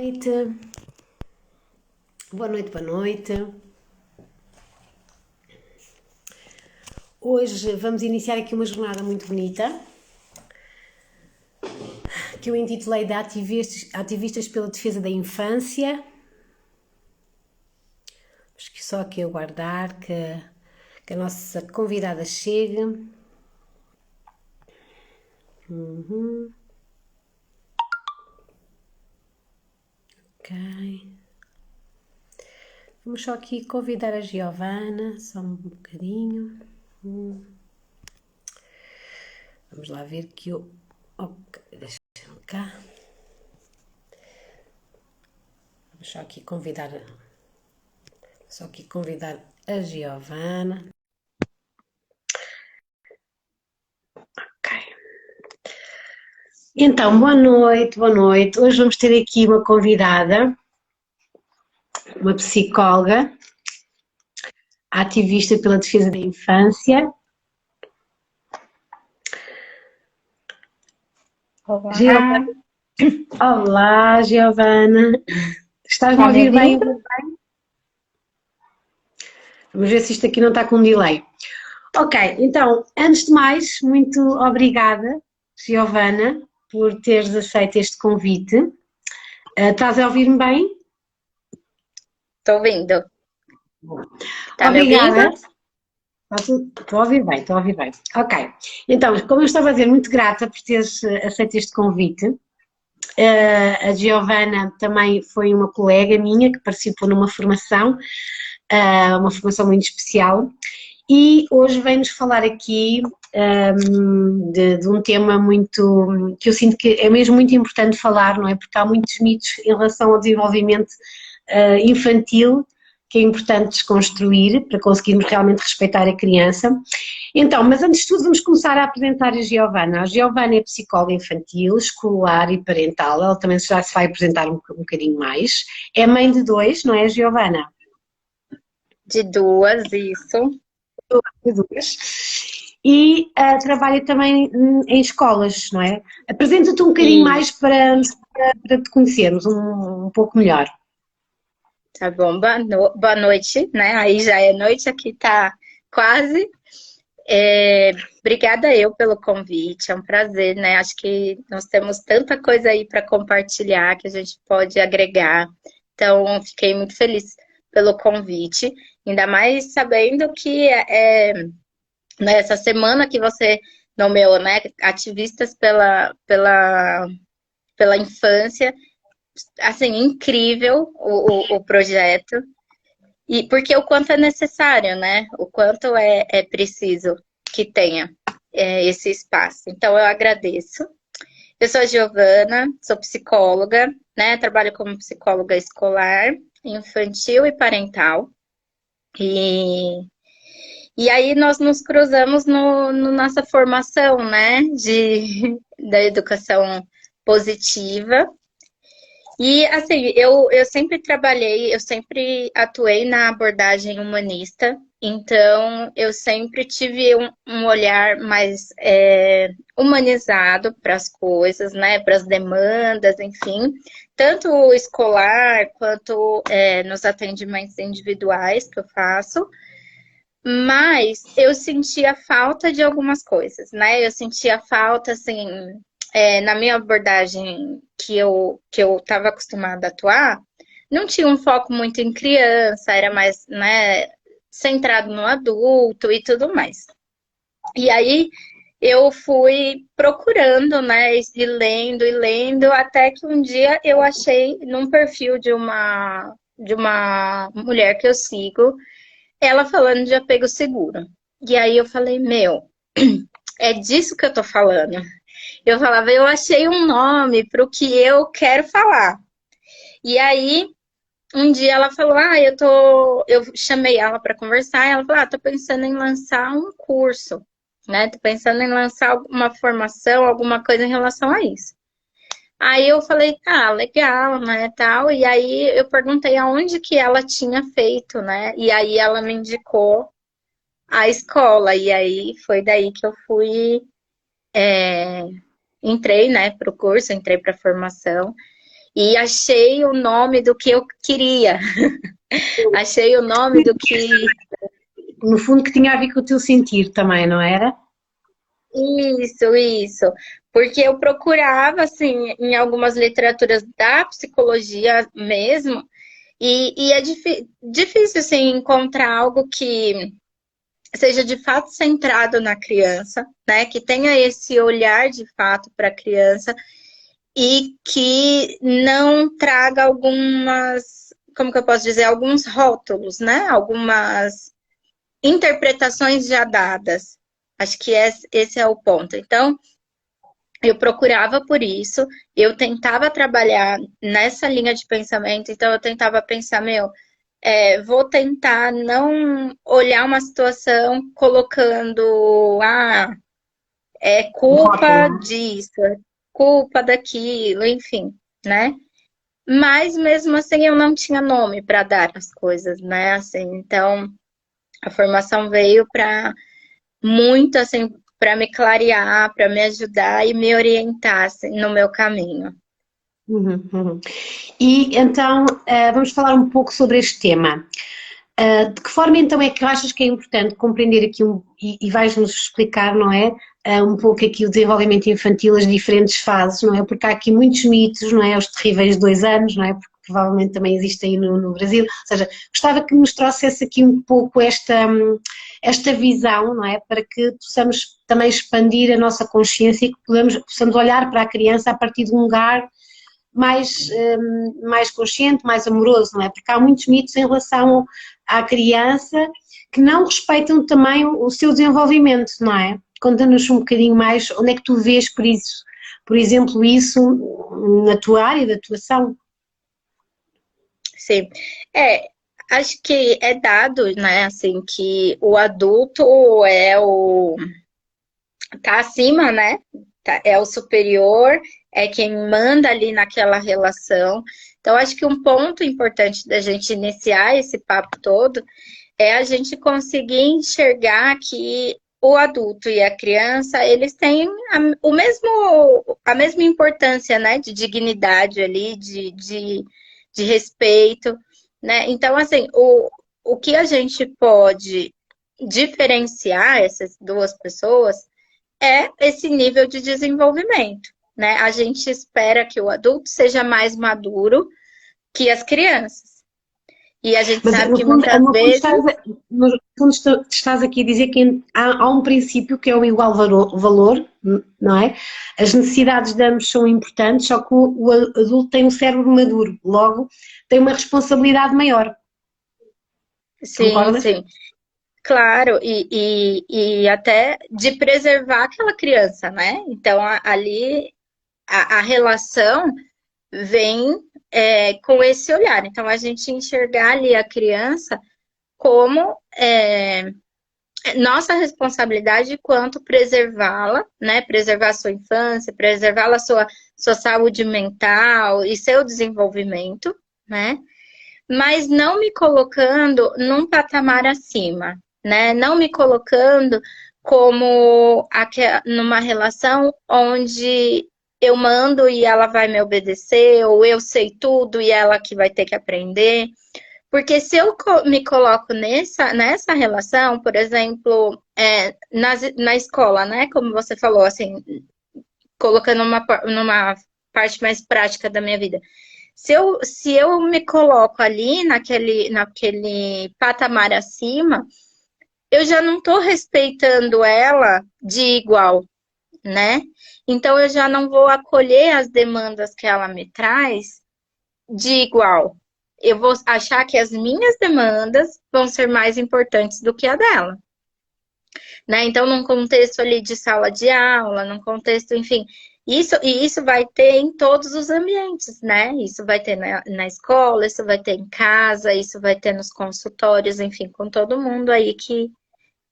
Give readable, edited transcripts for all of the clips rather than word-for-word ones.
Noite. Boa noite, boa noite. Hoje vamos iniciar aqui uma jornada muito bonita que eu intitulei de Ativistas pela Defesa da Infância. Vamos só aqui aguardar que a nossa convidada chegue. Ok. Vamos só aqui convidar a Giovana, só um bocadinho. Vamos lá ver que eu... Ok, deixa-me cá. Vamos só aqui convidar a Giovana. Ok. Então, boa noite, boa noite. Hoje vamos ter aqui uma convidada, uma psicóloga, ativista pela defesa da infância. Olá, Olá, Giovana. Estás-me a tá me ouvir bem? ouvindo? Vamos ver se isto aqui não está com um delay. Ok, então, antes de mais, muito obrigada, Giovana, por teres aceito este convite. Estás a ouvir-me bem? Tô ouvindo. Tá me ouvindo? Obrigada. Estou a ouvir bem, estou a ouvir bem. Ok, então, como eu estava a dizer, muito grata por teres aceito este convite. A Giovana também foi uma colega minha que participou numa formação, uma formação muito especial, e hoje vem-nos falar aqui de um tema muito, que eu sinto que é mesmo muito importante falar, não é? Porque há muitos mitos em relação ao desenvolvimento infantil que é importante desconstruir para conseguirmos realmente respeitar a criança. Então, mas antes de tudo vamos começar a apresentar a Giovana. A Giovana é psicóloga infantil, escolar e parental, ela também já se vai apresentar um bocadinho mais. É mãe de dois, não é, Giovana? De duas, isso. De duas. E trabalha também em escolas, não é? Apresenta-te um bocadinho E mais para te conhecermos um pouco melhor. tá bom, boa noite, né? Aí já é noite, aqui tá quase. É, Obrigada eu pelo convite, é um prazer, né? Acho que nós temos tanta coisa aí para compartilhar que a gente pode agregar. Então, fiquei muito feliz pelo convite, ainda mais sabendo que nessa semana que você nomeou, né, ativistas pela infância, assim, incrível o projeto, e porque o quanto é necessário, né, o quanto é preciso que tenha esse espaço. Então, eu agradeço. Eu sou a Giovana, sou psicóloga, né, trabalho como psicóloga escolar, infantil e parental, e E aí nós nos cruzamos no nossa formação, né, da educação positiva. E assim, eu sempre trabalhei, eu sempre atuei na abordagem humanista, então eu sempre tive um olhar mais humanizado para as coisas, né, para as demandas, enfim, tanto escolar quanto nos atendimentos individuais que eu faço. Mas eu sentia falta de algumas coisas, né? Eu sentia falta, assim, na minha abordagem que eu estava acostumada a atuar, não tinha um foco muito em criança, era mais, né, centrado no adulto e tudo mais. E aí eu fui procurando, né, e lendo, até que um dia eu achei num perfil de uma mulher que eu sigo, ela falando de apego seguro. E aí eu falei, meu, é disso que eu tô falando. Eu falava, eu achei um nome para o que eu quero falar. E aí, um dia ela falou, eu chamei ela para conversar, e ela falou, tô pensando em lançar um curso, né? Tô pensando em lançar uma formação, alguma coisa em relação a isso. Aí eu falei, legal, né, tal. E aí eu perguntei aonde que ela tinha feito, né? E aí ela me indicou a escola. E aí foi daí que eu fui, entrei, né, para o curso, entrei para a formação. E achei o nome do que eu queria. Achei o nome do que... No fundo, que tinha a ver com o teu sentir também, não era? Isso. Porque eu procurava, assim, em algumas literaturas da psicologia mesmo, e é difícil, assim, encontrar algo que seja de fato centrado na criança, né? Que tenha esse olhar de fato para a criança e que não traga algumas, como que eu posso dizer, alguns rótulos, né? Algumas interpretações já dadas. Acho que esse é o ponto. Então, eu procurava por isso, eu tentava trabalhar nessa linha de pensamento, então eu tentava pensar, vou tentar não olhar uma situação colocando, é Um rótulo, culpa não é? disso, é culpa daquilo, enfim, né? Mas mesmo assim eu não tinha nome para dar as coisas, né? Assim, então a formação veio para muito assim para me clarear, para me ajudar e me orientar assim, no meu caminho. Uhum, uhum. E então, vamos falar um pouco sobre este tema. De que forma então é que achas que é importante compreender aqui e vais-nos explicar, não é? Um pouco aqui o desenvolvimento infantil, as diferentes fases, não é? Porque há aqui muitos mitos, não é? Os terríveis 2 anos, não é? Porque provavelmente também existe aí no Brasil. Ou seja, gostava que nos trouxesse aqui um pouco esta visão, não é? Para que possamos também expandir a nossa consciência e que possamos olhar para a criança a partir de um lugar mais consciente, mais amoroso, não é? Porque há muitos mitos em relação à criança que não respeitam também o seu desenvolvimento, não é? Conta-nos um bocadinho mais onde é que tu vês por exemplo, isso na tua área de atuação. Sim. É, acho que é dado, né, assim, que o adulto é o tá acima, né? É o superior, é quem manda ali naquela relação. Então, acho que um ponto importante da gente iniciar esse papo todo é a gente conseguir enxergar que o adulto e a criança, eles têm a mesma importância, né? De dignidade ali, de respeito, né? Então, assim, o que a gente pode diferenciar essas duas pessoas é esse nível de desenvolvimento, né? A gente espera que o adulto seja mais maduro que as crianças. E a gente Mas sabe que muitas vezes, no fundo estás aqui a dizer que há um princípio que é o igual valor, não é? As necessidades de ambos são importantes, só que o adulto tem um cérebro maduro, logo tem uma responsabilidade maior. sim, Concordas? sim, claro, e até de preservar aquela criança, né? Então, ali a relação vem com esse olhar. Então, a gente enxergar ali a criança como nossa responsabilidade quanto preservá-la, né? Preservar a sua infância, preservar a sua saúde mental e seu desenvolvimento, né? Mas não me colocando num patamar acima, né? Não me colocando como numa relação onde eu mando e ela vai me obedecer, ou eu sei tudo e ela que vai ter que aprender. Porque se eu me coloco nessa relação, por exemplo, na escola, né? Como você falou, assim, colocando numa parte mais prática da minha vida. Se eu me coloco ali naquele patamar acima, eu já não estou respeitando ela de igual, né? Então eu já não vou acolher as demandas que ela me traz de igual. Eu vou achar que as minhas demandas vão ser mais importantes do que a dela, né? Então, num contexto ali de sala de aula, num contexto, enfim, isso vai ter em todos os ambientes, né? Isso vai ter na escola, isso vai ter em casa, isso vai ter nos consultórios, enfim, com todo mundo aí que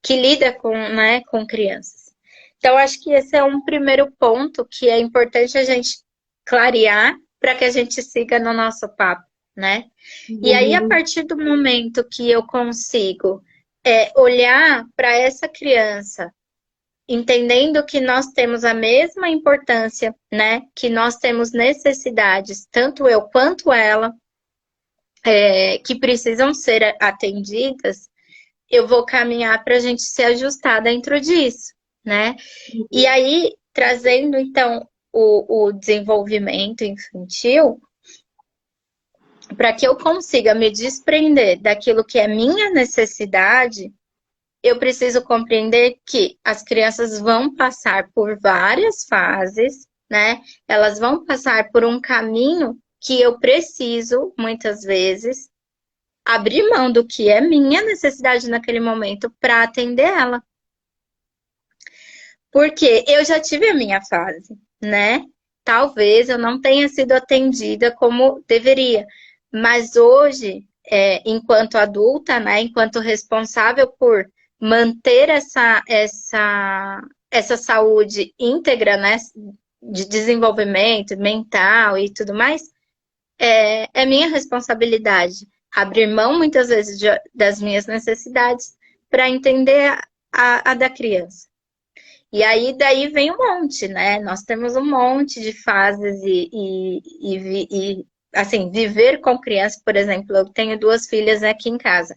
lida com, né, com crianças. Então, acho que esse é um primeiro ponto que é importante a gente clarear para que a gente siga no nosso papo, né? E aí, a Uhum. partir do momento que eu consigo olhar para essa criança entendendo que nós temos a mesma importância, né? Que nós temos necessidades, tanto eu quanto ela, que precisam ser atendidas, eu vou caminhar para a gente se ajustar dentro disso, né? E aí, trazendo, então, o desenvolvimento infantil, para que eu consiga me desprender daquilo que é minha necessidade, eu preciso compreender que as crianças vão passar por várias fases, né? Elas vão passar por um caminho que eu preciso, muitas vezes, abrir mão do que é minha necessidade naquele momento para atender ela. Porque eu já tive a minha fase, né? Talvez eu não tenha sido atendida como deveria, mas hoje, enquanto adulta, né? Enquanto responsável por manter essa saúde íntegra, né? De desenvolvimento mental e tudo mais, é minha responsabilidade abrir mão, muitas vezes, das minhas necessidades para entender a da criança. E aí, daí vem um monte, né? Nós temos um monte de fases e assim, viver com criança, por exemplo, eu tenho 2 filhas aqui em casa.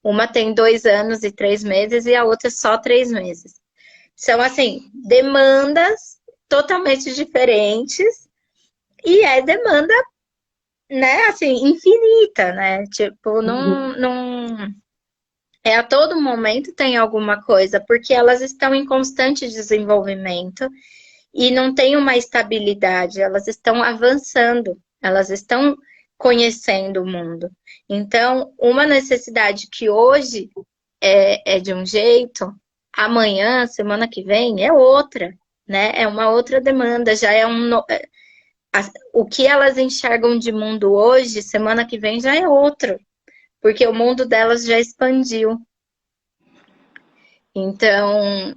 Uma tem 2 anos e 3 meses e a outra só 3 meses. São, assim, demandas totalmente diferentes e demanda, né, assim, infinita, né? Tipo, não a todo momento tem alguma coisa, porque elas estão em constante desenvolvimento e não tem uma estabilidade, elas estão avançando, elas estão conhecendo o mundo. Então, uma necessidade que hoje é de um jeito, amanhã, semana que vem, é outra, né? É uma outra demanda, já é o que elas enxergam de mundo hoje, semana que vem já é outro, porque o mundo delas já expandiu. Então,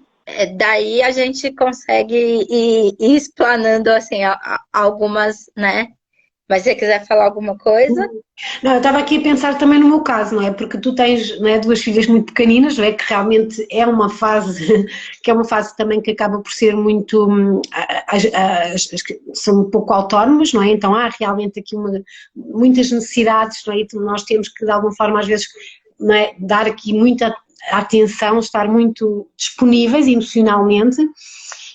daí a gente consegue ir explanando, assim, algumas, né? Mas se você quiser falar alguma coisa... Não, eu estava aqui a pensar também no meu caso, não é? Porque tu tens, não é, 2 filhas muito pequeninas, não é? Que realmente é uma fase, que é uma fase também que acaba por ser muito, são um pouco autónomas, não é? Então há realmente aqui muitas necessidades, não é? E nós temos que de alguma forma às vezes, não é, dar aqui muita atenção, estar muito disponíveis emocionalmente.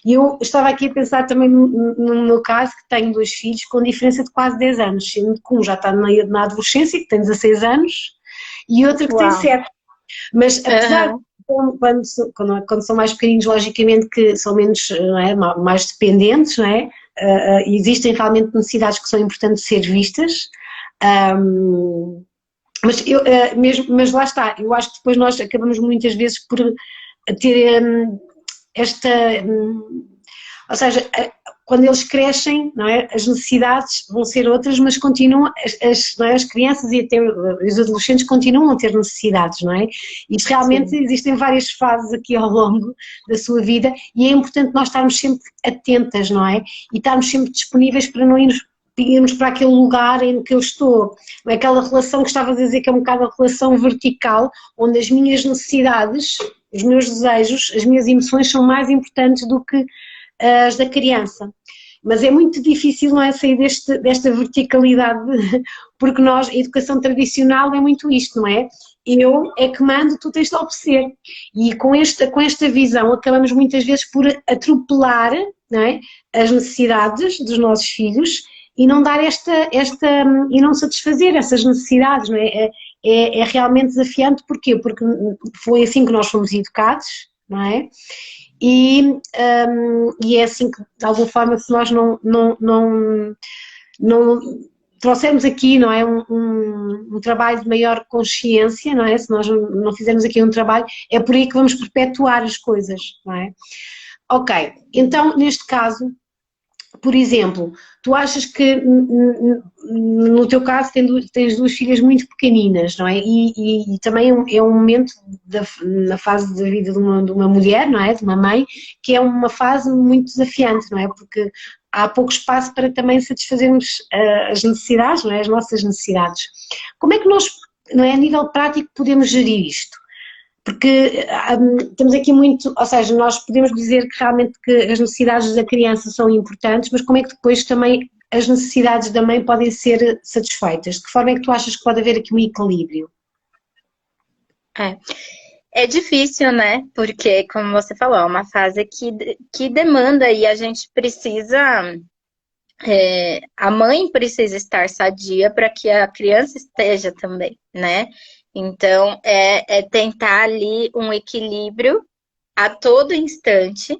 E eu estava aqui a pensar também no meu caso, que tenho 2 filhos com diferença de quase 10 anos, sendo que um já está na adolescência, que tem 16 anos, e outro que tem 7. Mas apesar de, quando são mais pequeninos, logicamente que são menos, não é, mais dependentes, não é? Existem realmente necessidades que são importantes ser vistas, mas lá está, eu acho que depois nós acabamos muitas vezes por ter esta, ou seja, quando eles crescem, não é, as necessidades vão ser outras, mas continuam, não é, as crianças e até os adolescentes continuam a ter necessidades, não é? E realmente Sim. Existem várias fases aqui ao longo da sua vida e é importante nós estarmos sempre atentas, não é? E estarmos sempre disponíveis para não irmos para aquele lugar em que eu estou, aquela relação que estava a dizer que é um bocado a relação vertical, onde as minhas necessidades, os meus desejos, as minhas emoções são mais importantes do que as da criança. Mas é muito difícil, não é, sair desta verticalidade, porque nós, a educação tradicional é muito isto, não é? Eu é que mando, tu tens de obedecer. E com esta visão acabamos muitas vezes por atropelar, não é, as necessidades dos nossos filhos e não dar e não satisfazer essas necessidades, não é? É realmente desafiante, porquê? Porque foi assim que nós fomos educados, não é? E é assim que, de alguma forma, se nós não trouxermos aqui, não é, um trabalho de maior consciência, não é? Se nós não fizermos aqui um trabalho, é por aí que vamos perpetuar as coisas, não é? Ok, então, neste caso, por exemplo, tu achas que, no teu caso, tens 2 filhas muito pequeninas, não é? E também é um momento na fase da vida de uma mulher, não é? De uma mãe, que é uma fase muito desafiante, não é? Porque há pouco espaço para também satisfazermos as necessidades, não é? As nossas necessidades. Como é que nós, não é, a nível prático, podemos gerir isto? Porque temos aqui muito, ou seja, nós podemos dizer que realmente que as necessidades da criança são importantes, mas como é que depois também as necessidades da mãe podem ser satisfeitas? De que forma é que tu achas que pode haver aqui um equilíbrio? É. É difícil, né? Porque, como você falou, é uma fase que demanda e a gente precisa. A mãe precisa estar sadia para que a criança esteja também, né? Então, é tentar ali um equilíbrio a todo instante.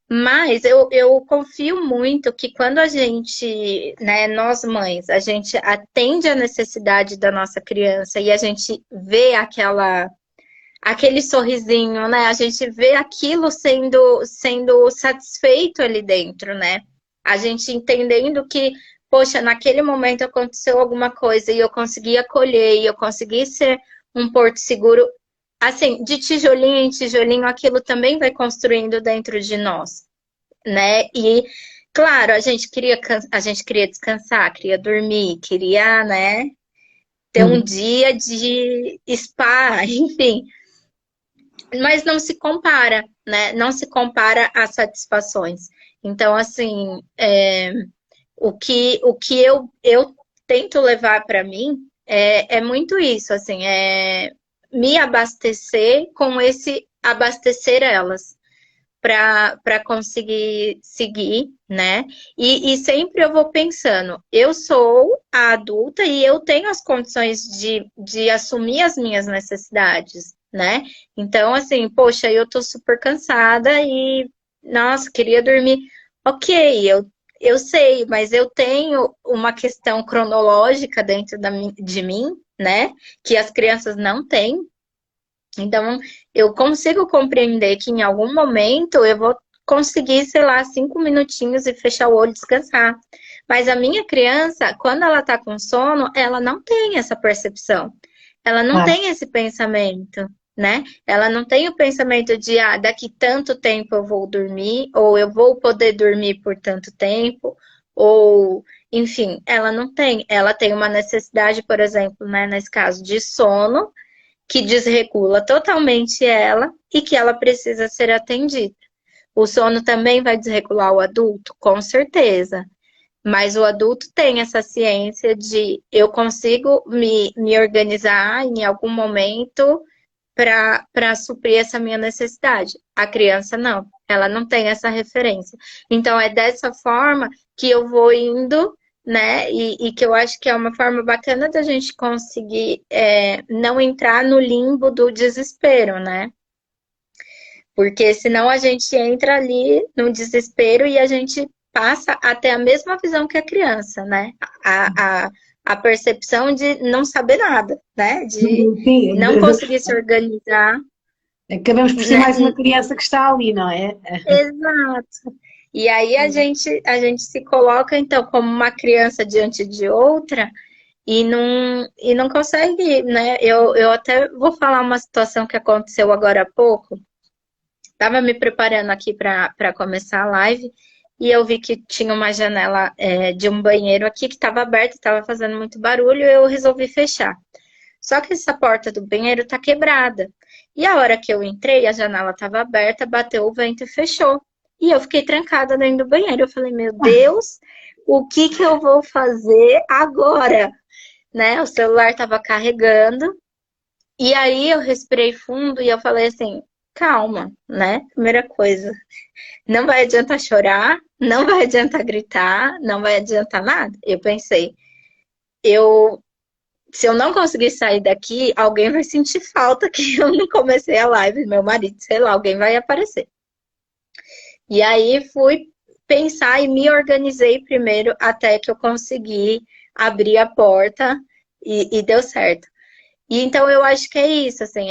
Mas eu confio muito que quando a gente, né, nós mães, a gente atende a necessidade da nossa criança e a gente vê aquele sorrisinho, né? A gente vê aquilo sendo satisfeito ali dentro, né? A gente entendendo que, poxa, naquele momento aconteceu alguma coisa e eu consegui acolher, e eu consegui ser um porto seguro. Assim, de tijolinho em tijolinho, aquilo também vai construindo dentro de nós, né? E, claro, a gente queria descansar, queria dormir, queria, né, ter um dia de spa, enfim. Mas não se compara, né? Não se compara às satisfações. Então, assim, o que eu tento levar para mim é muito isso, assim, é me abastecer com esse abastecer elas para conseguir seguir, né? E sempre eu vou pensando, eu sou a adulta e eu tenho as condições de assumir as minhas necessidades, né? Então, assim, poxa, eu tô super cansada e, nossa, queria dormir. Ok, eu sei, mas eu tenho uma questão cronológica dentro de mim, né? Que as crianças não têm. Então, eu consigo compreender que em algum momento eu vou conseguir, sei lá, 5 minutinhos e fechar o olho e descansar. Mas a minha criança, quando ela tá com sono, ela não tem essa percepção. Ela não Claro. tem esse pensamento, né? Ela não tem o pensamento de, daqui tanto tempo eu vou dormir, ou eu vou poder dormir por tanto tempo, ou, enfim, ela não tem. Ela tem uma necessidade, por exemplo, né, nesse caso, de sono que desregula totalmente ela e que ela precisa ser atendida. O sono também vai desregular o adulto? Com certeza. Mas o adulto tem essa ciência de eu consigo me organizar em algum momento para suprir essa minha necessidade. A criança não, ela não tem essa referência. Então é dessa forma que eu vou indo, né? E que eu acho que é uma forma bacana da gente conseguir não entrar no limbo do desespero, né? Porque senão a gente entra ali no desespero e a gente passa a ter a mesma visão que a criança, né? A percepção de não saber nada, né? De Sim, não conseguir se organizar, acabamos por ser né? mais uma criança que está ali, não é? Exato. E aí a gente se coloca, então, como uma criança diante de outra e não consegue, né? Eu até vou falar uma situação que aconteceu agora há pouco. Estava me preparando aqui para começar a live e eu vi que tinha uma janela de um banheiro aqui que estava aberta, estava fazendo muito barulho e eu resolvi fechar. Só que essa porta do banheiro tá quebrada. E a hora que eu entrei, a janela estava aberta, bateu o vento e fechou. E eu fiquei trancada dentro do banheiro. Eu falei, meu Deus, o que que eu vou fazer agora? Né? O celular estava carregando. E aí eu respirei fundo e eu falei assim, calma, né? Primeira coisa, não vai adiantar chorar, não vai adiantar gritar, não vai adiantar nada. Eu pensei, eu se eu não conseguir sair daqui, alguém vai sentir falta que eu não comecei a live, meu marido, sei lá, alguém vai aparecer. E aí fui pensar e me organizei primeiro até que eu consegui abrir a porta e deu certo. E então eu acho que é isso, assim,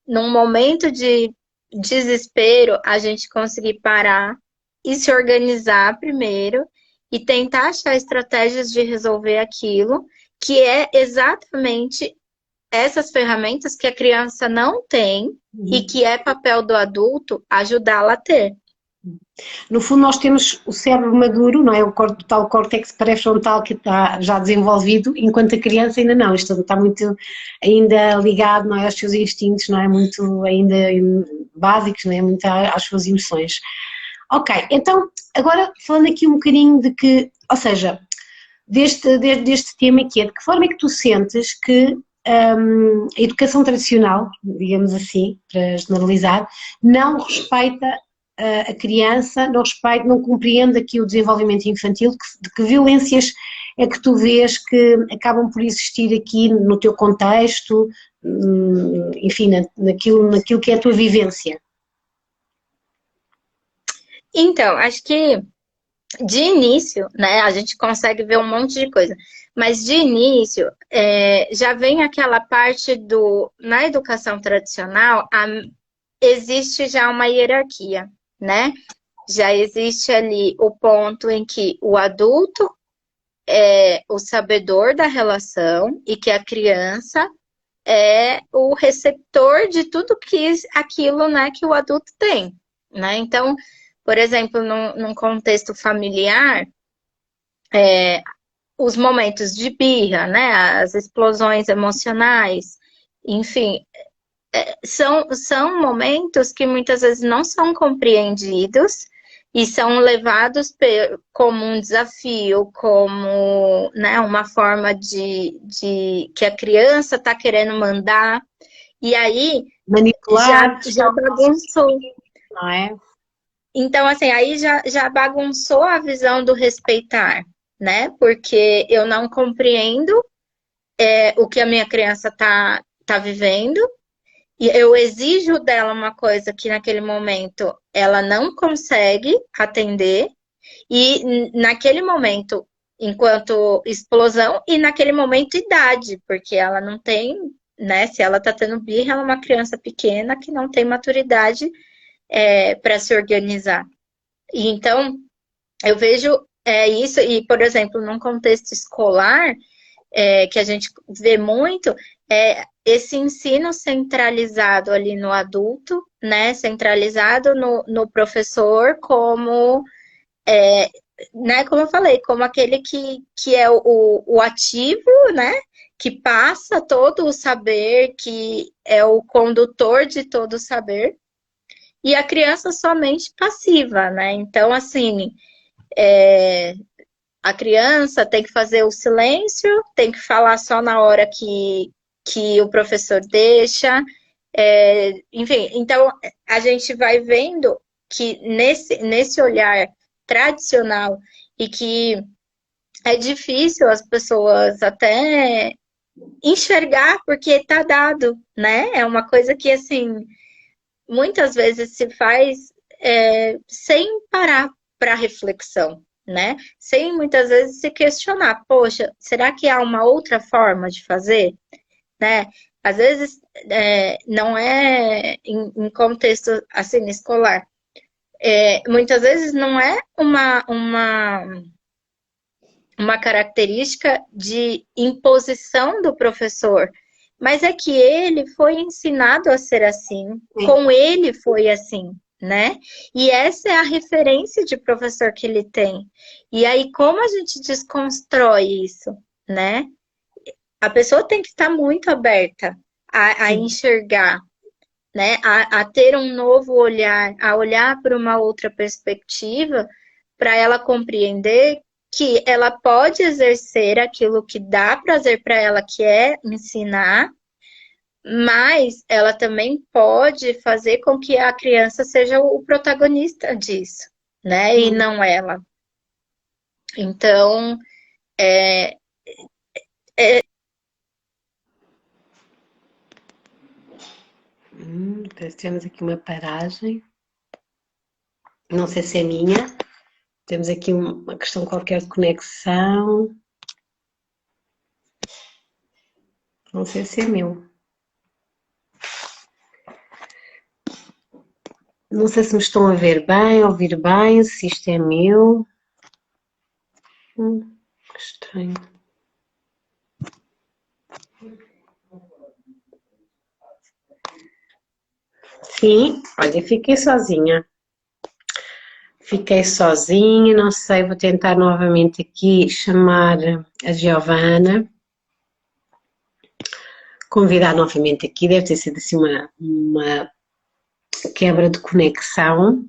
num momento de desespero, a gente conseguir parar e se organizar primeiro e tentar achar estratégias de resolver aquilo, que é exatamente essas ferramentas que a criança não tem e que é papel do adulto ajudá-la a ter. No fundo, nós temos o cérebro maduro, não é? O tal córtex pré-frontal que está já desenvolvido, enquanto a criança ainda não. Isto está muito ainda ligado, não é, aos seus instintos, não é? Muito ainda básicos, não é? Muito às suas emoções. Ok, então, agora falando aqui um bocadinho de que, ou seja, deste tema que é, de que forma é que tu sentes que a educação tradicional, digamos assim, para generalizar, não respeita a criança, não respeita, não compreende aqui o desenvolvimento infantil, de que violências é que tu vês que acabam por existir aqui no teu contexto, enfim, naquilo que é a tua vivência? Então, acho que de início, né, a gente consegue ver um monte de coisa, mas de início já vem aquela parte na educação tradicional, existe já uma hierarquia, né? Já existe ali o ponto em que o adulto é o sabedor da relação e que a criança é o receptor de tudo aquilo, né, que o adulto tem, né? Então, por exemplo, num contexto familiar, os momentos de birra, né, as explosões emocionais, enfim, são momentos que muitas vezes não são compreendidos e são levados como um desafio, como, né, uma forma de que a criança está querendo mandar, e aí Manipular, já bagunçou. não é? Então, assim, aí já bagunçou a visão do respeitar, né? Porque eu não compreendo o que a minha criança tá vivendo, e eu exijo dela uma coisa que naquele momento ela não consegue atender, e naquele momento, enquanto explosão, e naquele momento idade, porque ela não tem, né? Se ela tá tendo birra, ela é uma criança pequena que não tem maturidade para se organizar. E então, eu vejo isso, e, por exemplo, num contexto escolar, que a gente vê muito, esse ensino centralizado ali no adulto, né? Centralizado no professor como, né? Como eu falei, como aquele que é o ativo, né? Que passa todo o saber, que é o condutor de todo o saber, e a criança somente passiva, né? Então, assim, a criança tem que fazer o silêncio, tem que falar só na hora que o professor deixa. Enfim, então a gente vai vendo que nesse olhar tradicional e que é difícil as pessoas até enxergar porque está dado, né? É uma coisa que, assim, muitas vezes se faz sem parar para reflexão, né? Sem muitas vezes se questionar, poxa, será que há uma outra forma de fazer, né? Às vezes não é em contexto assim escolar. Muitas vezes não é uma característica de imposição do professor, mas é que ele foi ensinado a ser assim, Sim. com ele foi assim, né? E essa é a referência de professor que ele tem. E aí, como a gente desconstrói isso, né? A pessoa tem que estar muito aberta a enxergar, né? A ter um novo olhar, a olhar para uma outra perspectiva, para ela compreender que ela pode exercer aquilo que dá prazer para ela, que é ensinar, mas ela também pode fazer com que a criança seja o protagonista disso, né? E não ela. Então, Temos aqui uma paragem. Não sei se é minha. Temos aqui uma questão qualquer de conexão. Não sei se é meu. Não sei se me estão a ver bem, a ouvir bem, se isto é meu. Que estranho. Sim, olha, fiquei sozinha. Fiquei sozinha, não sei, vou tentar novamente aqui chamar a Giovana, convidar novamente aqui, deve ter sido assim uma quebra de conexão.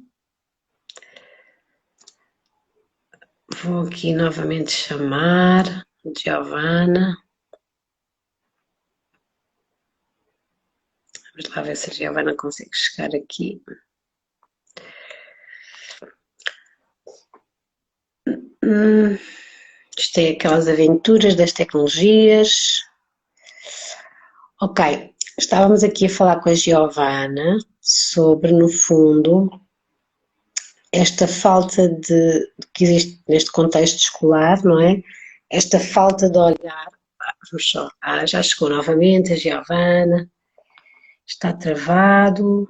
Vou aqui novamente chamar a Giovana. Vamos lá ver se a Giovana consegue chegar aqui. Isto é aquelas aventuras das tecnologias. Ok, estávamos aqui a falar com a Giovana sobre, no fundo, esta falta que existe neste contexto escolar, não é? Esta falta de olhar. Vamos só. Já chegou novamente a Giovana. Está travado.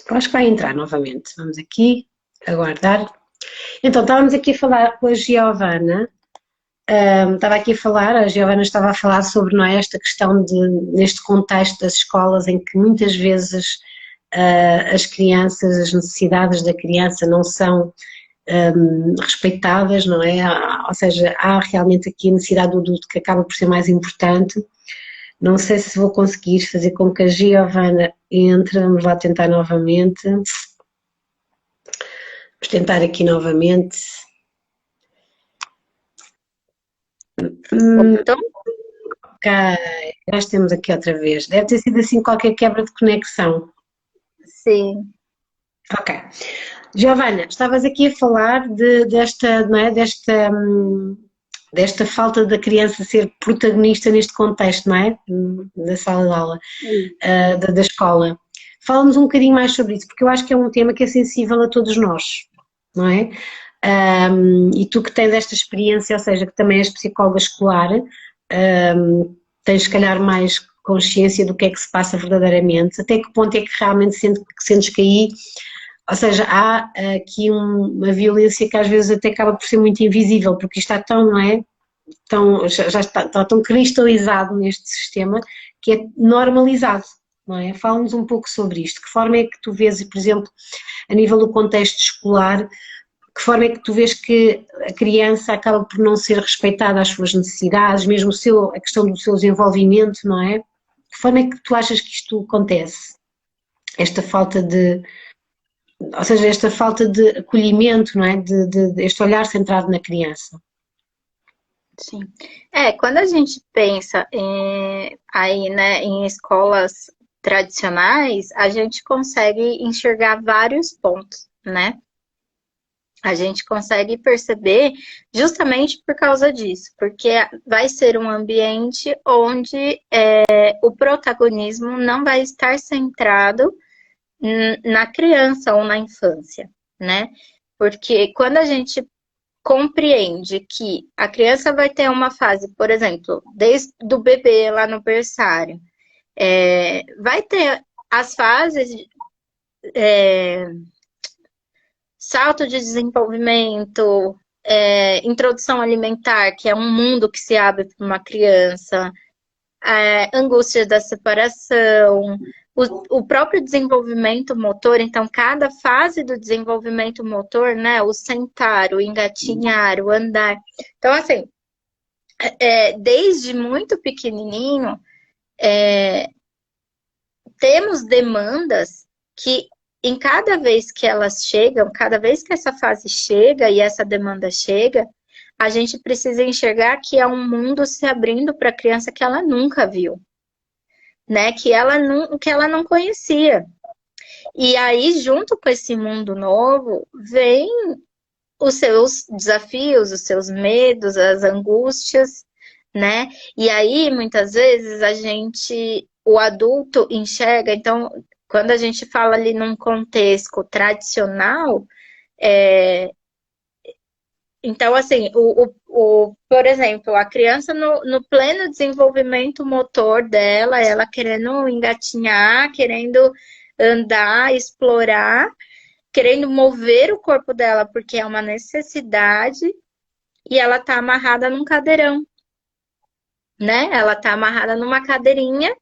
Eu acho que vai entrar novamente. Vamos aqui aguardar. Então, estávamos aqui a falar com a Giovana. Estava aqui a falar, a Giovana estava a falar sobre, não é, esta questão neste contexto das escolas em que muitas vezes as crianças, as necessidades da criança não são respeitadas, não é? Ou seja, há realmente aqui a necessidade do adulto que acaba por ser mais importante. Não sei se vou conseguir fazer com que a Giovana entre, vamos lá tentar novamente. Vamos tentar aqui novamente. Então, Ok, já estamos aqui outra vez. Deve ter sido assim qualquer quebra de conexão. sim. Ok. Giovana, estavas aqui a falar desta, não é, desta falta da criança ser protagonista neste contexto, não é? Da sala de aula, da escola. Fala-nos um bocadinho mais sobre isso, porque eu acho que é um tema que é sensível a todos nós, não é? E tu que tens esta experiência, ou seja, que também és psicóloga escolar, tens se calhar mais consciência do que é que se passa verdadeiramente, até que ponto é que realmente sentes que aí, ou seja, há aqui uma violência que às vezes até acaba por ser muito invisível, porque isto está tão, não é? Já está tão cristalizado neste sistema que é normalizado, não é? Fala-nos um pouco sobre isto. Que forma é que tu vês, por exemplo, a nível do contexto escolar, que forma é que tu vês que a criança acaba por não ser respeitada as suas necessidades, mesmo a questão do seu desenvolvimento, não é? Que forma é que tu achas que isto acontece? Esta falta ou seja, esta falta de acolhimento, não é? Este olhar centrado na criança. Sim. Quando a gente pensa aí, né, em escolas tradicionais, a gente consegue enxergar vários pontos, né? A gente consegue perceber justamente por causa disso, porque vai ser um ambiente onde o protagonismo não vai estar centrado na criança ou na infância, né? Porque quando a gente compreende que a criança vai ter uma fase, por exemplo, desde o bebê lá no berçário, vai ter as fases, salto de desenvolvimento, introdução alimentar, que é um mundo que se abre para uma criança, angústia da separação, o próprio desenvolvimento motor, então cada fase do desenvolvimento motor, né, o sentar, o engatinhar, o andar. Então, assim, desde muito pequenininho, temos demandas que em cada vez que elas chegam, cada vez que essa fase chega e essa demanda chega, a gente precisa enxergar que é um mundo se abrindo para a criança que ela nunca viu, né? Que ela não conhecia. E aí, junto com esse mundo novo, vem os seus desafios, os seus medos, as angústias, né? E aí, muitas vezes, o adulto enxerga, então, quando a gente fala ali num contexto tradicional, então, assim, por exemplo, a criança no pleno desenvolvimento motor dela, ela querendo engatinhar, querendo andar, explorar, querendo mover o corpo dela, porque é uma necessidade, e ela tá amarrada num cadeirão, né? Ela tá amarrada numa cadeirinha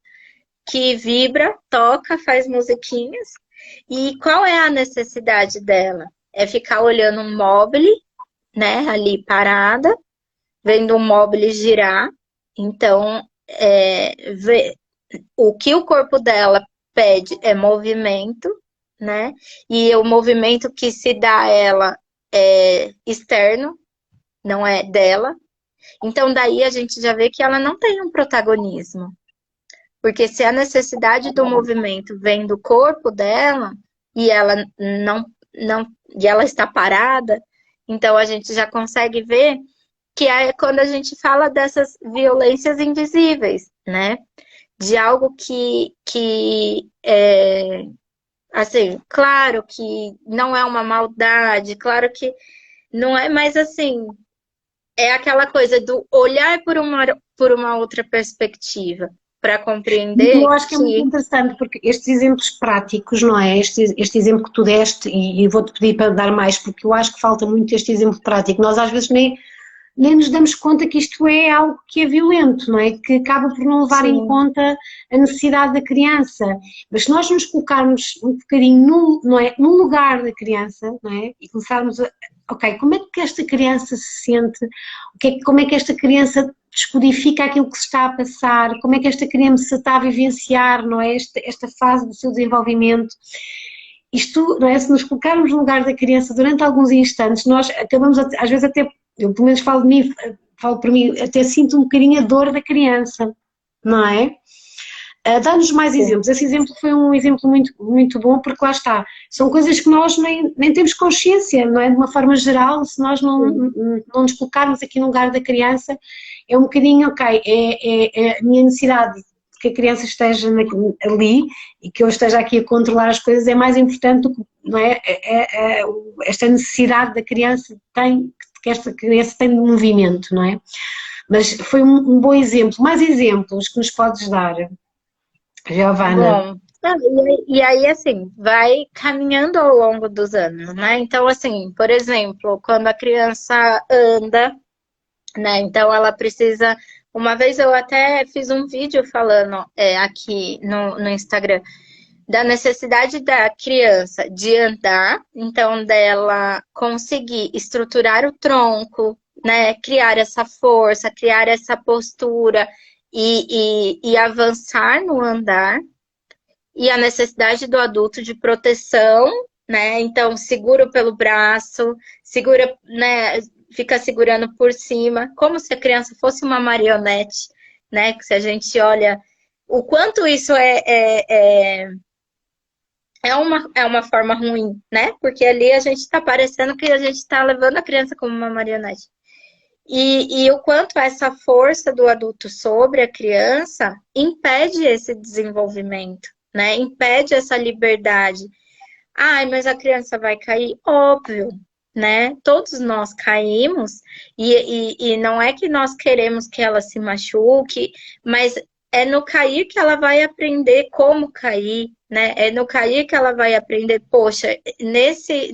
que vibra, toca, faz musiquinhas. E qual é a necessidade dela? é ficar olhando um móvel, né, ali parada, vendo um móvel girar. Então, o que o corpo dela pede é movimento, né? E o movimento que se dá a ela é externo, não é dela. Então, daí a gente já vê que ela não tem um protagonismo. Porque se a necessidade do movimento vem do corpo dela e ela e ela está parada, então a gente já consegue ver que é quando a gente fala dessas violências invisíveis, né? De algo que é, assim, claro que não é uma maldade, claro que não é, mas assim, é aquela coisa do olhar por uma outra perspectiva, para compreender Eu acho que é muito que interessante, porque estes exemplos práticos, não é? Este exemplo que tu deste, e vou-te pedir para dar mais, porque eu acho que falta muito este exemplo prático. Nós às vezes nem nos damos conta que isto é algo que é violento, não é? Que acaba por não levar em sim, conta a necessidade da criança. Mas se nós nos colocarmos um bocadinho não é? No lugar da criança, não é? E começarmos a, ok, como é que esta criança se sente? Como é que esta criança descodifica aquilo que se está a passar? Como é que esta criança está a vivenciar, não é? Esta fase do seu desenvolvimento? Isto, não é? Se nos colocarmos no lugar da criança durante alguns instantes, nós acabamos, às vezes até, eu pelo menos falo de mim, falo por mim, até sinto um bocadinho a dor da criança, não é? Dá-nos mais sim, exemplos. Esse exemplo foi um exemplo muito, muito bom, porque lá está, são coisas que nós nem temos consciência, não é? De uma forma geral, se nós sim. não nos colocarmos aqui no lugar da criança, é um bocadinho, ok, é a minha necessidade que a criança esteja ali e que eu esteja aqui a controlar as coisas é mais importante do que, não é? Esta necessidade da criança que esta criança tem de movimento, não é? Mas foi um bom exemplo. Mais exemplos que nos podes dar, Giovana? Bom, e aí, assim, vai caminhando ao longo dos anos, né? Então, assim, por exemplo, quando a criança anda, né? Então, ela precisa. Uma vez eu até fiz um vídeo falando aqui no Instagram da necessidade da criança de andar, então dela conseguir estruturar o tronco, né? Criar essa força, criar essa postura e avançar no andar e a necessidade do adulto de proteção, né? Então, segura pelo braço, segura, né? Fica segurando por cima, como se a criança fosse uma marionete, né? Que se a gente olha o quanto isso é uma forma ruim, né? Porque ali a gente está parecendo que a gente está levando a criança como uma marionete. E o quanto essa força do adulto sobre a criança impede esse desenvolvimento, né? Impede essa liberdade. Ai, mas a criança vai cair? Óbvio, né? Todos nós caímos, e não é que nós queremos que ela se machuque, mas é no cair que ela vai aprender como cair, né? É no cair que ela vai aprender, poxa, nesse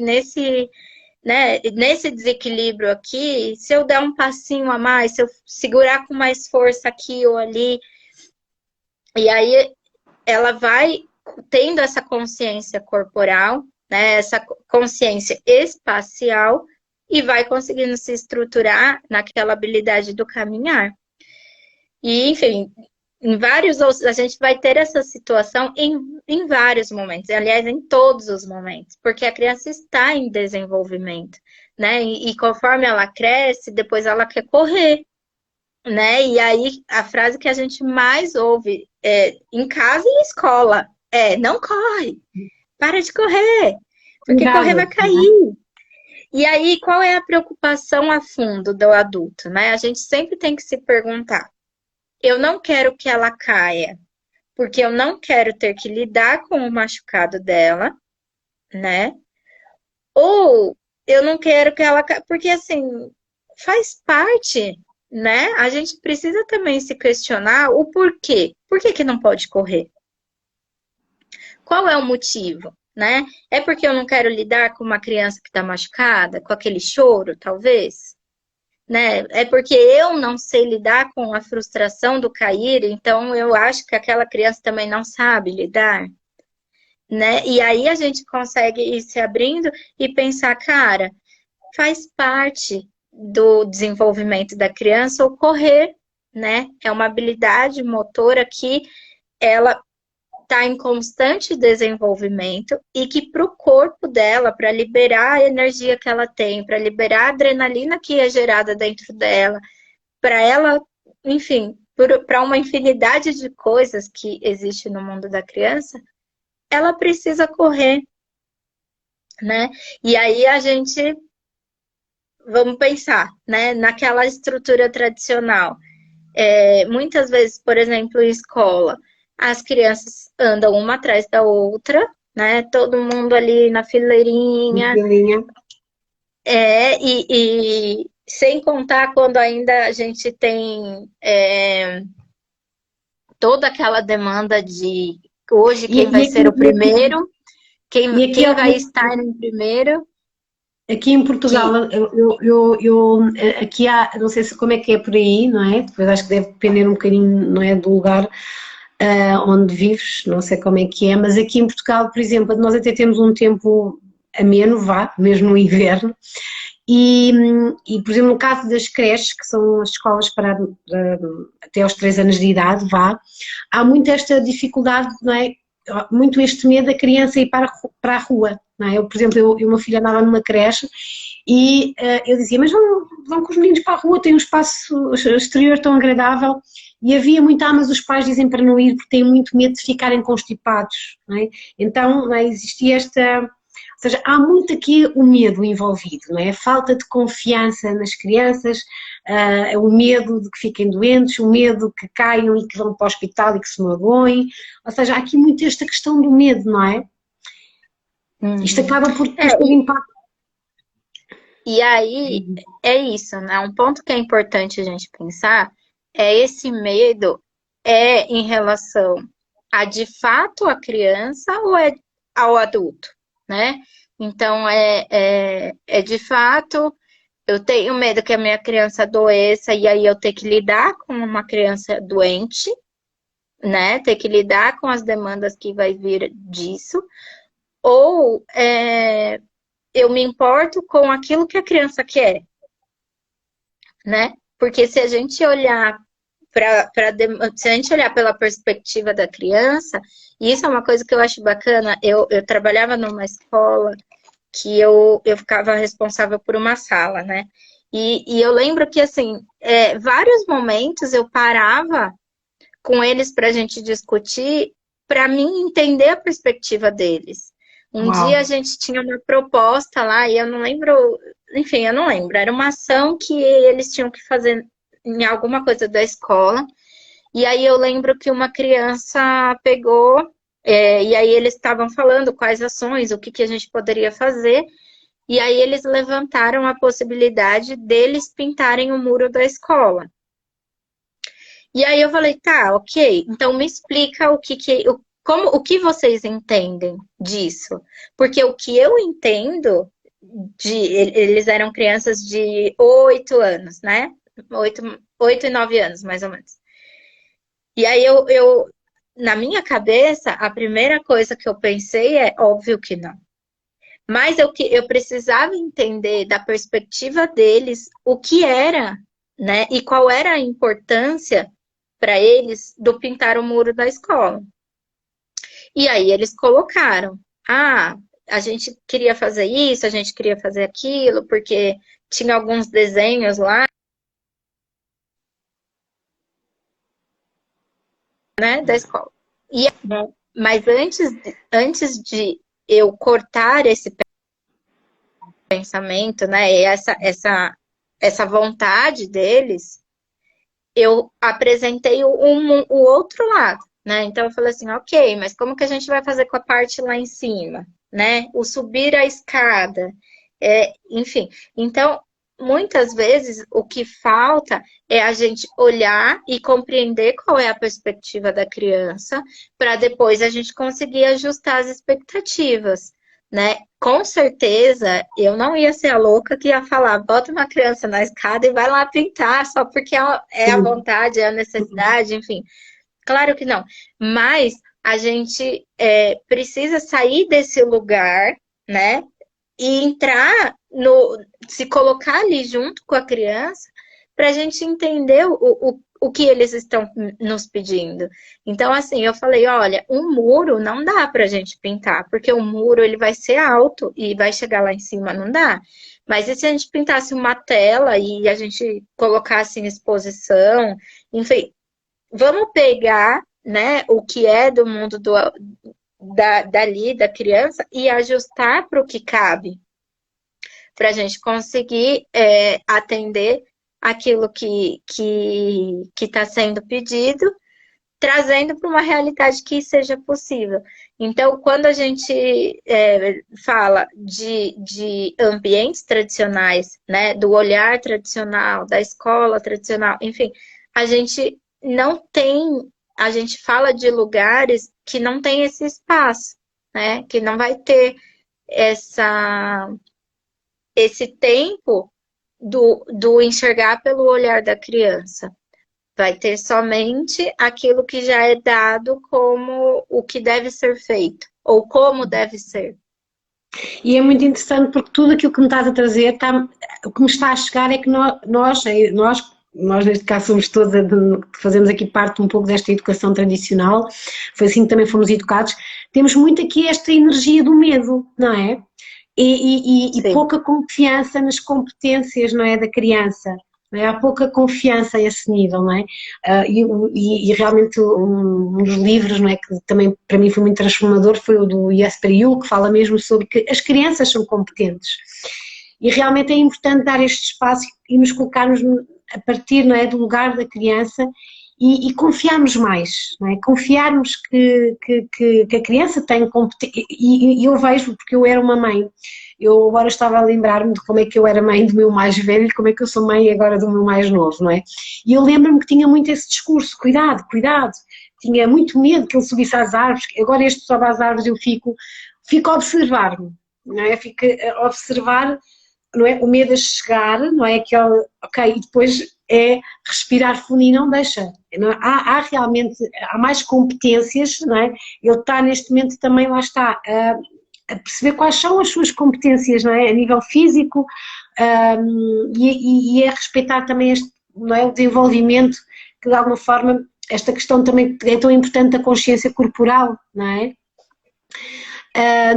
desequilíbrio aqui, se eu der um passinho a mais, se eu segurar com mais força aqui ou ali, e aí ela vai tendo essa consciência corporal, né, essa consciência espacial, e vai conseguindo se estruturar naquela habilidade do caminhar. E, enfim, em vários outros, a gente vai ter essa situação em vários momentos, aliás, em todos os momentos, porque a criança está em desenvolvimento, né? E conforme ela cresce, depois ela quer correr, né? E aí a frase que a gente mais ouve em casa e em escola não corre, para de correr, porque correr Cuidado, vai cair. E aí, qual é a preocupação a fundo do adulto, né? A gente sempre tem que se perguntar: eu não quero que ela caia, porque eu não quero ter que lidar com o machucado dela, né? Ou eu não quero que ela caia, porque assim, faz parte, né? A gente precisa também se questionar o porquê. Por que que não pode correr? Qual é o motivo, né? É porque eu não quero lidar com uma criança que está machucada, com aquele choro, talvez? Né? É porque eu não sei lidar com a frustração do cair, então eu acho que aquela criança também não sabe lidar. né? E aí a gente consegue ir se abrindo e pensar, cara, faz parte do desenvolvimento da criança o correr, né? É uma habilidade motora que ela está em constante desenvolvimento e que para o corpo dela, para liberar a energia que ela tem, para liberar a adrenalina que é gerada dentro dela, para ela, enfim, para uma infinidade de coisas que existe no mundo da criança, ela precisa correr, né? E aí a gente, vamos pensar, né, naquela estrutura tradicional. Muitas vezes, por exemplo, em escola, as crianças andam uma atrás da outra, né? Todo mundo ali na fileirinha. Filinha. E sem contar quando ainda a gente tem toda aquela demanda de hoje quem vai ser o primeiro, quem vai estar em primeiro. Aqui em Portugal, aqui há, não sei se como é que é por aí, não é? Depois acho que deve depender um bocadinho, não é, do lugar onde vives, não sei como é que é, mas aqui em Portugal, por exemplo, nós até temos um tempo ameno, vá, mesmo no inverno, por exemplo, no caso das creches, que são as escolas até aos 3 anos de idade, vá, há muito esta dificuldade, não é? Muito este medo da criança ir para a rua, não é? Eu, por exemplo, eu uma filha andava numa creche e eu dizia, mas vão com os meninos para a rua, tem um espaço exterior tão agradável, e havia muito, mas os pais dizem para não ir porque têm muito medo de ficarem constipados, não é? Então, não é? Existia esta, ou seja, há muito aqui o medo envolvido, não é? A falta de confiança nas crianças, o medo de que fiquem doentes, o medo que caiam e que vão para o hospital e que se magoem, ou seja, há aqui muito esta questão do medo, não é? Isto acaba por ter impacto. E aí, é isso, né? Um ponto que é importante a gente pensar é esse medo em relação a de fato a criança ou é ao adulto, né? Então, é de fato, eu tenho medo que a minha criança adoeça e aí eu ter que lidar com uma criança doente, né? Ter que lidar com as demandas que vai vir disso. Ou eu me importo com aquilo que a criança quer, né? Porque se a gente olhar se a gente olhar pela perspectiva da criança, e isso é uma coisa que eu acho bacana, eu trabalhava numa escola que eu ficava responsável por uma sala, né? E eu lembro que, assim, vários momentos eu parava com eles para a gente discutir, para mim entender a perspectiva deles. Um dia a gente tinha uma proposta lá, e eu não lembro, enfim, eu não lembro, era uma ação que eles tinham que fazer em alguma coisa da escola, e aí eu lembro que uma criança pegou, e aí eles estavam falando quais ações, o que, que a gente poderia fazer, e aí eles levantaram a possibilidade deles pintarem o muro da escola. E aí eu falei, tá, ok, então me explica o que vocês entendem disso. Porque o que eu entendo, eles eram crianças de 8 anos, né? 8 e 9 anos, mais ou menos. E aí na minha cabeça, a primeira coisa que eu pensei é, óbvio que não. Mas eu precisava entender da perspectiva deles o que era, né? E qual era a importância para eles do pintar o muro da escola. E aí eles colocaram, a gente queria fazer isso, a gente queria fazer aquilo, porque tinha alguns desenhos lá, né, da escola. Mas antes de eu cortar esse pensamento, né, e essa vontade deles, eu apresentei o outro lado, né? Então eu falei assim, ok, mas como que a gente vai fazer com a parte lá em cima, né? O subir a escada, enfim. Então, muitas vezes o que falta é a gente olhar e compreender qual é a perspectiva da criança, para depois a gente conseguir ajustar as expectativas. Né? Com certeza, eu não ia ser a louca que ia falar, bota uma criança na escada e vai lá pintar, só porque é a vontade, é a necessidade, enfim. Claro que não. Mas a gente precisa sair desse lugar, né? E entrar se colocar ali junto com a criança para a gente entender o que eles estão nos pedindo. Então, assim, eu falei, olha, um muro não dá para a gente pintar, porque o muro ele vai ser alto e vai chegar lá em cima, não dá. Mas e se a gente pintasse uma tela e a gente colocasse em exposição, enfim, vamos pegar, né, o que é do mundo dali, da criança, e ajustar para o que cabe, para a gente conseguir atender aquilo que está sendo pedido, trazendo para uma realidade que seja possível. Então, quando a gente fala de ambientes tradicionais, né, do olhar tradicional, da escola tradicional, enfim, a gente não tem, a gente fala de lugares que não tem esse espaço, né, que não vai ter esse tempo do enxergar pelo olhar da criança. Vai ter somente aquilo que já é dado como o que deve ser feito, ou como deve ser. E é muito interessante porque tudo aquilo que me estás a trazer, o que me está a chegar é que nós neste caso somos todos, que fazemos aqui parte um pouco desta educação tradicional, foi assim que também fomos educados, temos muito aqui esta energia do medo, não é? E pouca confiança nas competências, não é, da criança. Não é? Há pouca confiança a esse nível, não é? E realmente um dos livros, não é, que também para mim foi muito transformador foi o do Jesper Juhl, que fala mesmo sobre que as crianças são competentes. E realmente é importante dar este espaço e nos colocarmos a partir, não é, do lugar da criança e confiarmos mais, não é? Confiarmos que a criança tem competência, e eu vejo, porque eu era uma mãe, eu agora estava a lembrar-me de como é que eu era mãe do meu mais velho e como é que eu sou mãe agora do meu mais novo, não é? E eu lembro-me que tinha muito esse discurso, cuidado, cuidado, tinha muito medo que ele subisse às árvores, agora este sobe às árvores eu fico a observar-me, não é? Fico a observar, não é? O medo a chegar, não é? Aquele, ok, e depois é respirar fundo e não deixa. Não é? Há realmente, há mais competências, não é? Ele está neste momento também, lá está, a perceber quais são as suas competências, não é? A nível físico, e a respeitar também este, não é? O desenvolvimento, que de alguma forma, esta questão também é tão importante da consciência corporal, não é?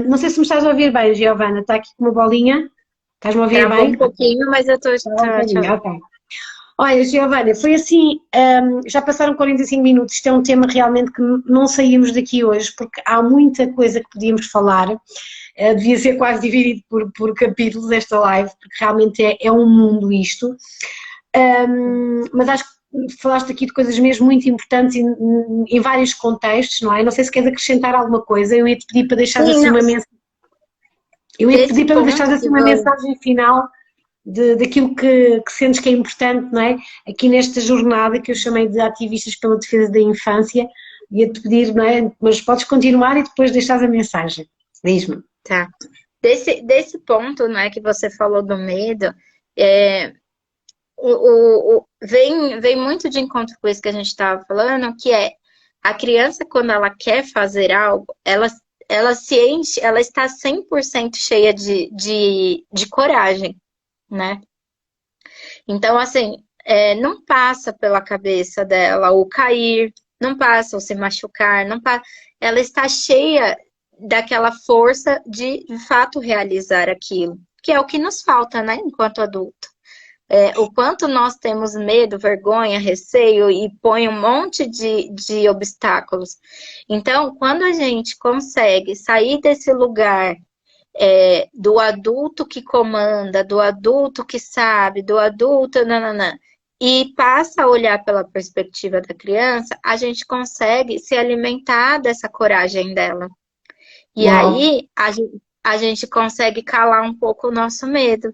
Não sei se me estás a ouvir bem, Giovana, está aqui com uma bolinha, estás-me a ouvir bem? Um pouquinho, mas eu estou... Ok. Olha, Giovana, foi assim, já passaram 45 minutos, isto é um tema realmente que não saímos daqui hoje, porque há muita coisa que podíamos falar, devia ser quase dividido por capítulos esta live, porque realmente é um mundo isto, mas acho que falaste aqui de coisas mesmo muito importantes em vários contextos, não é? Não sei se queres acrescentar alguma coisa, eu ia-te pedir para deixares assim uma mensagem, uma mensagem final daquilo que sentes que é importante, não é? Aqui nesta jornada que eu chamei de ativistas pela defesa da infância, ia-te pedir, não é? Mas podes continuar e depois deixares a mensagem. Diz-me. Tá. Desse ponto, né, que você falou do medo, vem muito de encontro com isso que a gente estava falando, que é a criança, quando ela quer fazer algo, ela se enche, ela está 100% cheia de coragem, né? Então, assim, não passa pela cabeça dela o cair, não passa o se machucar, não passa, ela está cheia daquela força de fato realizar aquilo, que é o que nos falta, né, enquanto adulto. O quanto nós temos medo, vergonha, receio e põe um monte de obstáculos. Então, quando a gente consegue sair desse lugar do adulto que comanda, do adulto que sabe, do adulto, nananã, e passa a olhar pela perspectiva da criança, a gente consegue se alimentar dessa coragem dela. E aí a gente consegue calar um pouco o nosso medo,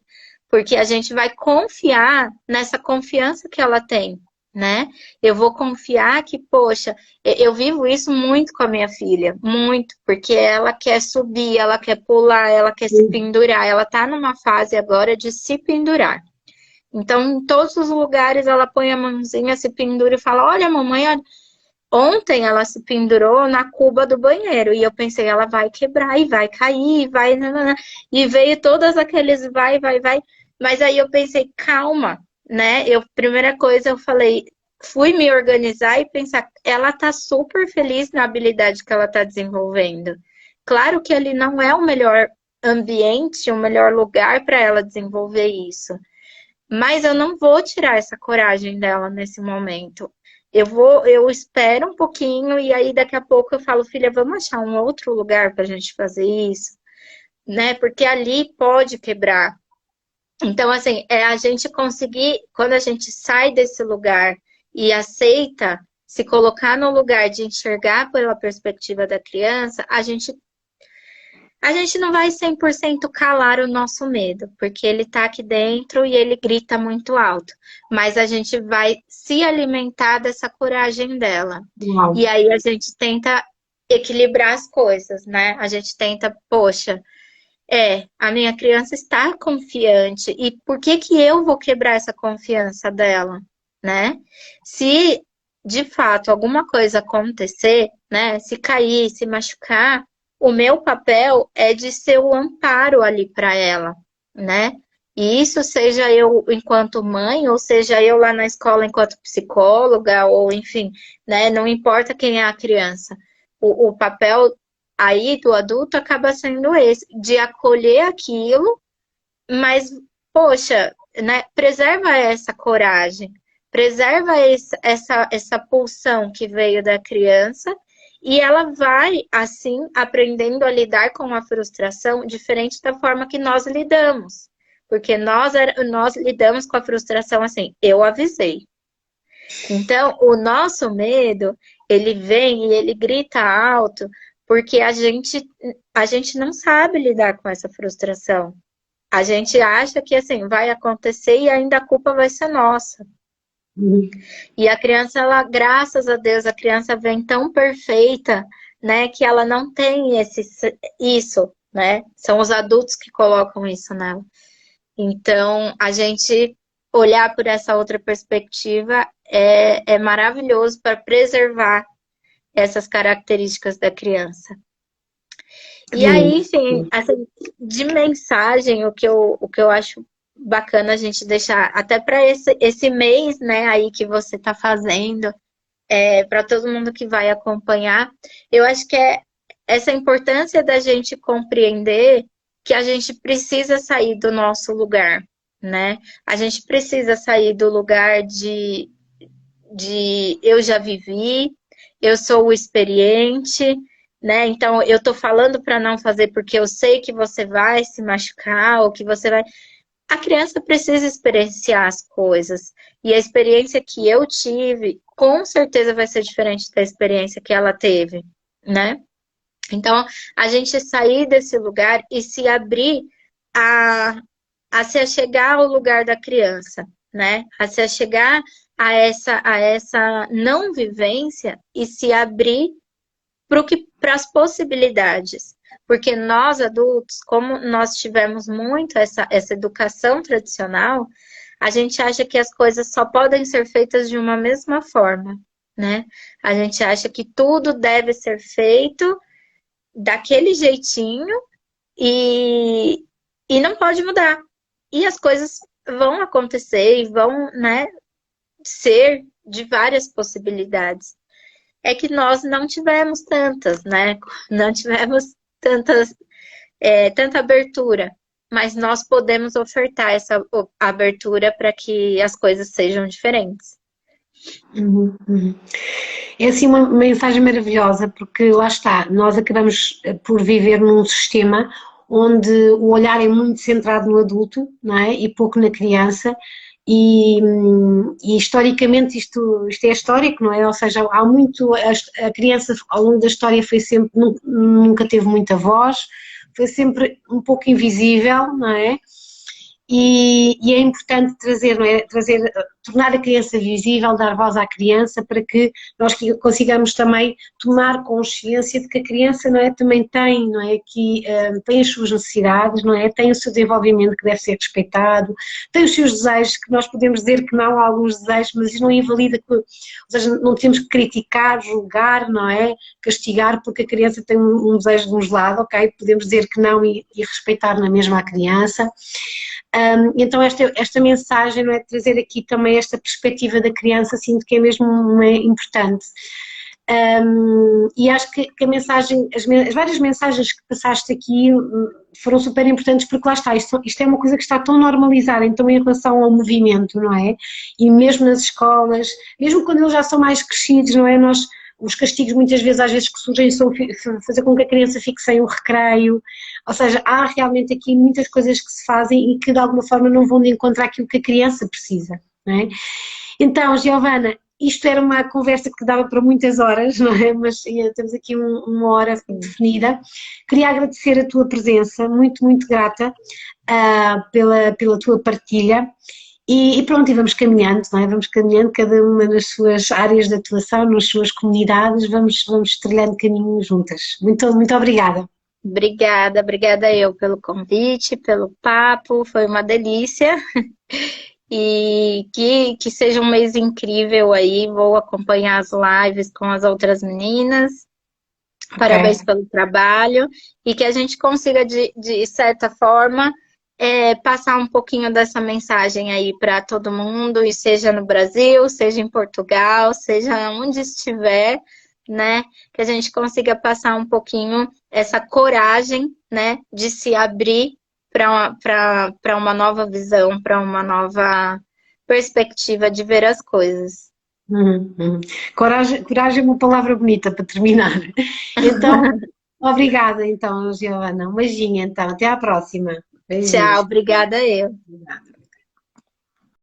porque a gente vai confiar nessa confiança que ela tem, né? Eu vou confiar que, poxa, eu vivo isso muito com a minha filha, muito, porque ela quer subir, ela quer pular, ela quer se pendurar, ela tá numa fase agora de se pendurar. Então, em todos os lugares ela põe a mãozinha, se pendura e fala, olha, mamãe, olha. Ontem ela se pendurou na cuba do banheiro e eu pensei, ela vai quebrar e vai cair, vai, nanana. E veio todas aqueles vai, vai, vai. Mas aí eu pensei, calma, né? Primeira coisa eu falei, fui me organizar e pensar, ela tá super feliz na habilidade que ela tá desenvolvendo. Claro que ali não é o melhor ambiente, o melhor lugar para ela desenvolver isso. Mas eu não vou tirar essa coragem dela nesse momento. Eu espero um pouquinho e aí daqui a pouco eu falo, filha, vamos achar um outro lugar para a gente fazer isso, né? Porque ali pode quebrar. Então, assim, é a gente conseguir, quando a gente sai desse lugar e aceita se colocar no lugar de enxergar pela perspectiva da criança, a gente não vai 100% calar o nosso medo, porque ele tá aqui dentro e ele grita muito alto. Mas a gente vai se alimentar dessa coragem dela. Uau. E aí a gente tenta equilibrar as coisas, né? A gente tenta, poxa, a minha criança está confiante. E por que que eu vou quebrar essa confiança dela, né? Se de fato alguma coisa acontecer, né? Se cair, se machucar, o meu papel é de ser o amparo ali para ela, né? E isso seja eu enquanto mãe, ou seja eu lá na escola enquanto psicóloga, ou enfim, né? Não importa quem é a criança. O papel aí do adulto acaba sendo esse, de acolher aquilo, mas, poxa, né? Preserva essa coragem, preserva essa pulsão que veio da criança e ela vai, assim, aprendendo a lidar com a frustração diferente da forma que nós lidamos. Porque nós lidamos com a frustração assim, eu avisei. Então, o nosso medo, ele vem e ele grita alto, porque a gente não sabe lidar com essa frustração. A gente acha que, assim, vai acontecer e ainda a culpa vai ser nossa. Uhum. E a criança, ela, graças a Deus, a criança vem tão perfeita, né, que ela não tem isso, né? São os adultos que colocam isso nela. Então, a gente olhar por essa outra perspectiva é maravilhoso para preservar essas características da criança. Que E aí, lindo. enfim, assim, de mensagem, o que eu acho bacana a gente deixar até para esse mês, né, aí que você está fazendo, para todo mundo que vai acompanhar, eu acho que é essa importância da gente compreender que a gente precisa sair do nosso lugar, né? A gente precisa sair do lugar de eu já vivi, eu sou o experiente, né? Então eu tô falando para não fazer porque eu sei que você vai se machucar ou que você vai. A criança precisa experienciar as coisas. E a experiência que eu tive, com certeza vai ser diferente da experiência que ela teve, né? Então, a gente sair desse lugar e se abrir a, a se achegar ao lugar da criança, né? A se achegar a essa não vivência e se abrir para as possibilidades. Porque nós, adultos, como nós tivemos muito essa educação tradicional, a gente acha que as coisas só podem ser feitas de uma mesma forma, né? A gente acha que tudo deve ser feito daquele jeitinho e, e não pode mudar. E as coisas vão acontecer e vão, né, ser de várias possibilidades. É que nós não tivemos tantas, né? Não tivemos tanta abertura. Mas nós podemos ofertar essa abertura para que as coisas sejam diferentes. Uhum, uhum. É assim uma mensagem maravilhosa, porque lá está, nós acabamos por viver num sistema onde o olhar é muito centrado no adulto, não é? E pouco na criança, e historicamente isto é histórico, não é? Ou seja, há muito, a criança ao longo da história foi sempre, nunca teve muita voz, foi sempre um pouco invisível, não é? E é importante trazer, não é? Trazer tornar a criança visível, dar voz à criança, para que nós consigamos também tomar consciência de que a criança, não é, também tem, não é, que tem as suas necessidades, não é, tem o seu desenvolvimento que deve ser respeitado, tem os seus desejos, que nós podemos dizer que não há alguns desejos, mas isso não invalida, ou seja, não temos que criticar, julgar, não é, castigar porque a criança tem um desejo de uns lados, ok, podemos dizer que não e respeitar na mesma a criança. Então esta mensagem, não é, trazer aqui também esta perspectiva da criança, sinto que é mesmo importante. E acho que a mensagem, as várias mensagens que passaste aqui foram super importantes, porque lá está, isto é uma coisa que está tão normalizada, então em relação ao movimento, não é? E mesmo nas escolas, mesmo quando eles já são mais crescidos, não é? Os castigos muitas vezes, às vezes que surgem, são fazer com que a criança fique sem um recreio, ou seja, há realmente aqui muitas coisas que se fazem e que de alguma forma não vão de encontrar aquilo que a criança precisa, não é? Então, Giovana, isto era uma conversa que dava para muitas horas, não é? Mas temos aqui uma hora definida. Queria agradecer a tua presença, muito, muito grata pela tua partilha. E pronto, e vamos caminhando, não é? Vamos caminhando, cada uma nas suas áreas de atuação, nas suas comunidades, vamos trilhando caminho juntas. Muito, muito obrigada. Obrigada eu pelo convite, pelo papo, foi uma delícia. E que seja um mês incrível aí, vou acompanhar as lives com as outras meninas. Parabéns pelo trabalho e que a gente consiga, de certa forma, passar um pouquinho dessa mensagem aí para todo mundo, e seja no Brasil, seja em Portugal, seja onde estiver, né? Que a gente consiga passar um pouquinho essa coragem, né, de se abrir para uma nova visão, para uma nova perspectiva de ver as coisas. Coragem é uma palavra bonita para terminar. Então, obrigada então, Giovana. Um beijinho então, até à próxima. Beijinhos. Tchau, obrigada eu. Obrigada.